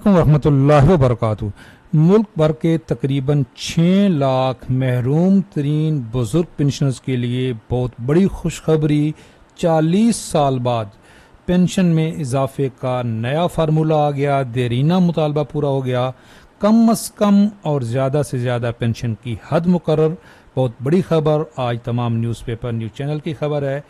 अलैकुम रहमतुल्लाहि व बरकातुहू। मुल्क भर के तकरीबन 6 लाख महरूम तरीन बुजुर्ग पेंशनर्स के लिए बहुत बड़ी खुशखबरी। 40 साल बाद पेंशन में इजाफे का नया फार्मूला आ गया। देरीना मुतालबा पूरा हो गया। कम अज कम और ज़्यादा से ज़्यादा पेंशन की हद मुकर्रर। बहुत बड़ी खबर आज तमाम न्यूज़पेपर न्यूज़ चैनल की खबर है।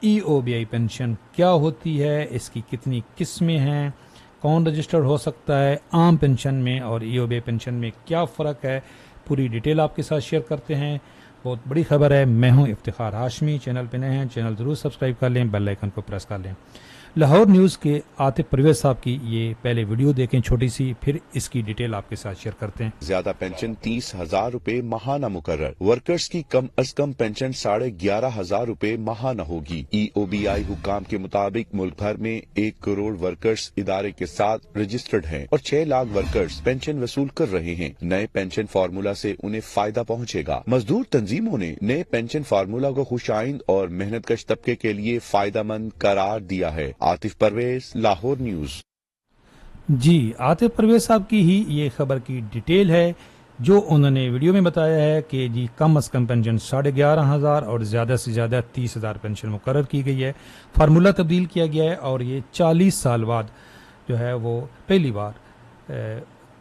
EOBI पेंशन क्या होती है, इसकी कितनी किस्में हैं, कौन रजिस्टर्ड हो सकता है, आम पेंशन में और EOBI पेंशन में क्या फ़र्क है, पूरी डिटेल आपके साथ शेयर करते हैं। बहुत बड़ी खबर है। मैं हूं इफ्तिखार हाशमी। चैनल पे नए हैं, चैनल ज़रूर सब्सक्राइब कर लें, बेल आइकन को प्रेस कर लें। लाहौर न्यूज़ के आतिफ परवेज साहब की ये पहले वीडियो देखें छोटी सी, फिर इसकी डिटेल आपके साथ शेयर करते हैं। ज्यादा पेंशन 30,000 रूपए माहाना मुकर्रर। वर्कर्स की कम अज कम पेंशन 11,500 रूपए माहाना होगी। EOBI हुक्काम के मुताबिक मुल्क भर में 1 करोड़ वर्कर्स इदारे के साथ रजिस्टर्ड हैं और 6 लाख वर्कर्स पेंशन वसूल कर रहे हैं। नए पेंशन फार्मूला से उन्हें फायदा पहुंचेगा। मजदूर तंजीमों ने नए पेंशन फार्मूला को खुशाइंद और मेहनतकश तबके के लिए फायदेमंद करार दिया है। आतिफ परवेज, लाहौर न्यूज। जी, आतिफ परवेज साहब की ही ये खबर की डिटेल है जो उन्होंने वीडियो में बताया है कि जी कम अज़ कम पेंशन 11,500 और ज़्यादा से ज़्यादा 30,000 पेंशन मुकर्रर की गई है। फार्मूला तब्दील किया गया है और ये 40 साल बाद जो है वो पहली बार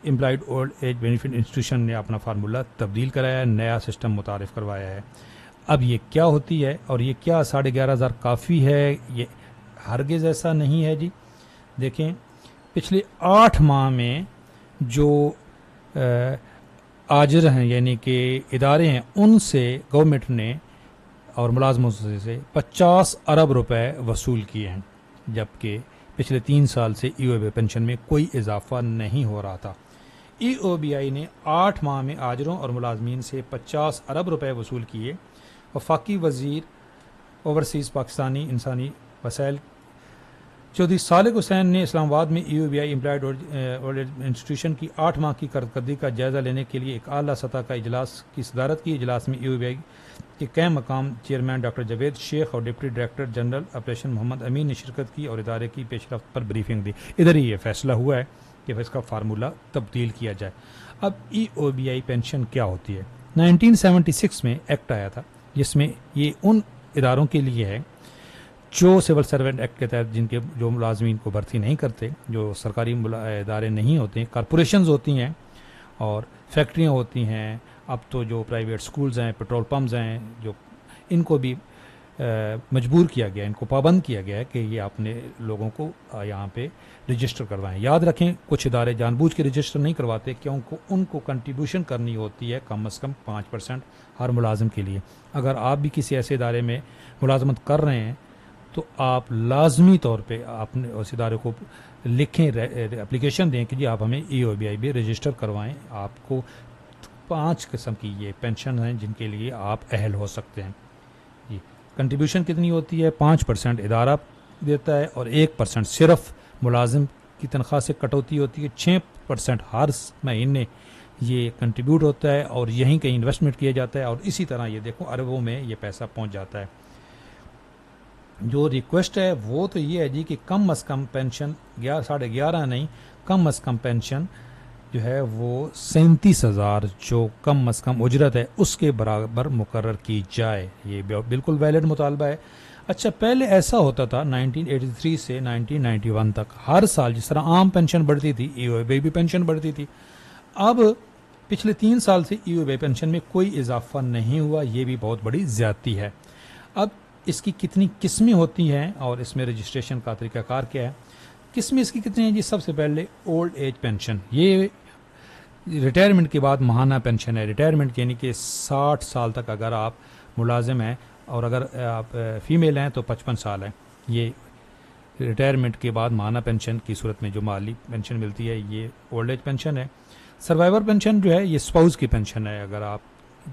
employed old age benefit institution ने अपना फार्मूला तब्दील कराया है, नया सिस्टम मुतारिफ करवाया है। अब ये क्या होती है और ये क्या 11,500 काफ़ी है? ये हरगिज़ ऐसा नहीं है जी। देखें, पिछले 8 माह में जो आजिर हैं यानी कि इदारे हैं, उनसे गवर्नमेंट ने और मुलाजमों से 50 अरब रुपए वसूल किए हैं, जबकि पिछले 3 साल से EOBI पेंशन में कोई इजाफा नहीं हो रहा था। EOBI ने 8 माह में आजिरों और मुलाजमीन से 50 अरब रुपए वसूल किए। वफाकी वजीर ओवरसीज़ पाकिस्तानी इंसानी वसाइल चौधरी सालिक हुसैन ने इस्लामाबाद में EOBI employed old as institution की 8 माह की कारकर्दगी का जायज़ा लेने के लिए एक आला सतह का इजलास की सदारत की। इजलास में EOBI के कई मकाम चेयरमैन डॉक्टर जावेद शेख और deputy director general operation Mohammad Amin ने शिरकत की और इदारे की पेशरफ्त पर ब्रीफिंग दी। इधर ही ये फैसला हुआ है कि इसका फार्मूला तब्दील किया जाए। अब EOBI पेंशन क्या होती है? 1976 में एक्ट आया था जिसमें ये उन इदारों के लिए है जो सिविल सर्वेंट एक्ट के तहत जिनके जो मुलाजमीन को भर्ती नहीं करते, जो सरकारी इदारे नहीं होते, कॉरपोरेशंस होती हैं और फैक्ट्रियाँ होती हैं। अब तो जो प्राइवेट स्कूल्स हैं, पेट्रोल पम्प्स हैं, जो इनको भी मजबूर किया गया, इनको पाबंद किया गया है कि ये अपने लोगों को यहाँ पे रजिस्टर करवाएं। याद रखें, कुछ इदारे जानबूझ के रजिस्टर नहीं करवाते क्योंकि उनको कंट्रीब्यूशन करनी होती है कम अज़ कम 5% हर मुलाजिम के लिए। अगर आप भी किसी ऐसे इदारे में मुलाजमत कर रहे हैं तो आप लाजमी तौर पे आपने उस इदारे को लिखें, एप्लीकेशन दें कि जी आप हमें EOBI भी रजिस्टर करवाएं। आपको 5 किस्म की ये पेंशन हैं जिनके लिए आप अहल हो सकते हैं। जी, कंट्रीब्यूशन कितनी होती है? 5% इदारा देता है और 1% सिर्फ मुलाजिम की तनख्वाह से कटौती होती है। 6% हर महीने ये कंट्रीब्यूट होता है और यहीं कहीं इन्वेस्टमेंट किया जाता है और इसी तरह ये देखो अरबों में ये पैसा पहुंच जाता है। जो रिक्वेस्ट है वो तो ये है जी कि कम अज़ कम पेंशन 11,500 नहीं, कम अज़ कम पेंशन जो है वो 37,000 जो कम अज़ कम उजरत है उसके बराबर मुकर्रर की जाए। ये बिल्कुल वैलिड मुतालबा है। अच्छा, पहले ऐसा होता था 1983 से 1991 तक हर साल जिस तरह आम पेंशन बढ़ती थी, EOBI भी पेंशन बढ़ती थी। अब पिछले 3 साल से EOBI पेंशन में कोई इजाफा नहीं हुआ। ये भी बहुत बड़ी ज्यादती है। अब इसकी कितनी किस्में होती हैं और इसमें रजिस्ट्रेशन का तरीकाकार क्या है? किस्में इसकी कितनी हैं जी? सबसे पहले ओल्ड एज पेंशन, ये रिटायरमेंट के बाद माहाना पेंशन है। रिटायरमेंट यानी कि 60 साल तक अगर आप मुलाजिम हैं और अगर आप फीमेल हैं तो 55 साल हैं। ये रिटायरमेंट के बाद माहाना पेंशन की सूरत में जो माली पेंशन मिलती है ये ओल्ड एज पेंशन है। सर्वाइवर पेंशन जो है ये स्पाउस की पेंशन है। अगर आप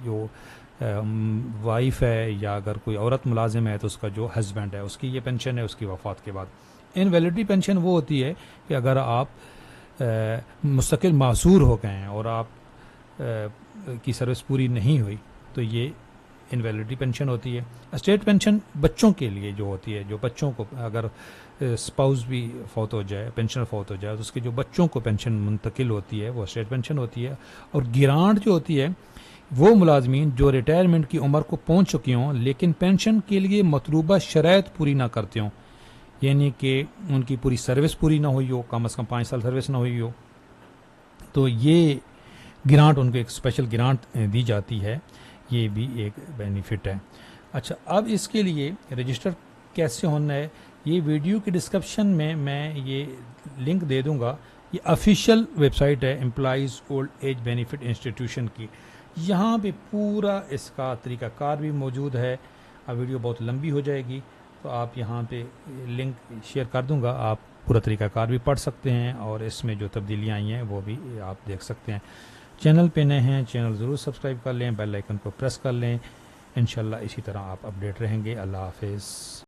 जो वाइफ है या अगर कोई औरत मुलाजिम है तो उसका जो हस्बैंड है उसकी ये पेंशन है उसकी वफ़ात के बाद। इनवैलिडिटी पेंशन वो होती है कि अगर आप मुस्तकिल मासूर हो गए हैं और आप की सर्विस पूरी नहीं हुई तो ये انویلڈی پینشن ہوتی ہے. اسٹیٹ پینشن بچوں کے لیے جو ہوتی ہے, جو بچوں کو اگر اسپاؤس بھی فوت ہو جائے, پینشنر فوت ہو جائے, تو اس کے جو بچوں کو پینشن منتقل ہوتی ہے وہ اسٹیٹ پینشن ہوتی ہے. اور گرانٹ جو ہوتی ہے وہ ملازمین جو ریٹائرمنٹ کی عمر کو پہنچ چکی ہوں لیکن پینشن کے لیے مطلوبہ شرائط پوری نہ کرتے ہوں, یعنی کہ ان کی پوری سروس پوری نہ ہوئی ہو, کم از کم 5 سال سروس نہ ہوئی ہو, تو یہ گرانٹ ان کو ایک اسپیشل گرانٹ دی جاتی ہے. یہ بھی ایک بینیفٹ ہے. اچھا, اب اس کے لیے رجسٹر کیسے ہونا ہے, یہ ویڈیو کی ڈسکرپشن میں یہ لنک دے دوں گا. یہ آفیشیل ویب سائٹ ہے employees old age benefit institution کی. یہاں پہ پورا اس کا طریقہ کار بھی موجود ہے. اب ویڈیو بہت لمبی ہو جائے گی تو آپ یہاں پہ لنک شیئر کر دوں گا, آپ پورا طریقہ کار بھی پڑھ سکتے ہیں اور اس میں جو تبدیلیاں آئی ہیں وہ بھی آپ دیکھ سکتے ہیں. چینل پہ نئے ہیں, چینل ضرور سبسکرائب کر لیں, بیل آئیکن کو پریس کر لیں. انشاءاللہ اسی طرح آپ اپڈیٹ رہیں گے. اللہ حافظ.